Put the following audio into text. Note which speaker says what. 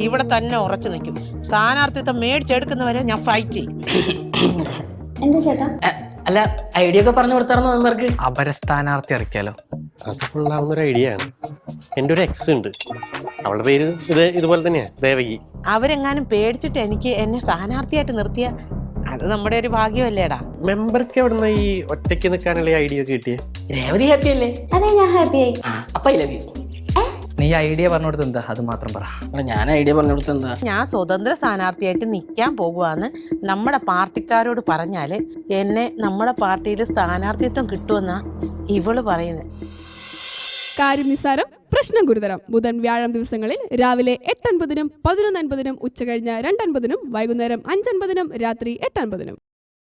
Speaker 1: ഇവിടെ തന്നെ ഉറച്ചു നിൽക്കും. സ്ഥാനാർത്ഥിത്വം മേടിച്ചെടുക്കുന്നവരെ ഞാൻ ഫൈറ്റ് ചെയ്യും.
Speaker 2: എന്താ ചേട്ടാ?
Speaker 3: അല്ല, ഐഡിയ ഒക്കെ പറഞ്ഞു കൊടുത്തായിരുന്നു മെമ്പർക്ക്.
Speaker 4: അപര സ്ഥാനാർത്ഥി ഇറക്കിയാലോ?
Speaker 5: അത് ഫുള്ളാവുന്ന ഒരു ഐഡിയ ആണ്. എൻ്റെ ഒരു എക്സ് ഉണ്ട്, അവളുടെ പേര് ഇതുപോലെ തന്നെയാ, ദേവകി.
Speaker 1: അവരെങ്ങാനും പേടിച്ചിട്ട് എന്നെ സ്ഥാനാർത്ഥിയായിട്ട് നിർത്തിയ അത് നമ്മുടെ ഒരു ഭാഗ്യമല്ലേടാ.
Speaker 5: മെമ്പർക്ക് എവിടുന്ന ഈ ഒറ്റയ്ക്ക് നിൽക്കാനുള്ള ഐഡിയ ഒക്കെ കിട്ടിയേ?
Speaker 3: രേവതി ഹാപ്പി അല്ലേ?
Speaker 2: അതെ, ഞാൻ ഹാപ്പിയായി.
Speaker 3: അപ്പൊ ഐ ലവ് യു.
Speaker 4: നീ ഐഡിയ പറഞ്ഞു കൊടുത്ത് എന്താ? അത് മാത്രം പറ.
Speaker 3: ഞാൻ ഐഡിയ പറഞ്ഞു കൊടുത്ത എന്താ?
Speaker 1: ഞാൻ സ്വതന്ത്ര സ്ഥാനാർത്ഥിയായിട്ട് നിൽക്കാൻ പോകുവാന്ന് നമ്മുടെ പാർട്ടിക്കാരോട് പറഞ്ഞാല് എന്നെ നമ്മുടെ പാർട്ടിയിൽ സ്ഥാനാർത്ഥിത്വം കിട്ടുമെന്നാ ഇവള് പറയുന്നത്.
Speaker 6: കാര്യം നിസ്സാരം, പ്രശ്നം ഗുരുതരം. ബുധൻ വ്യാഴം ദിവസങ്ങളിൽ രാവിലെ 8:50, 11:50, ഉച്ചകഴിഞ്ഞ് 2:50, വൈകുന്നേരം 5:50, രാത്രി 8:50.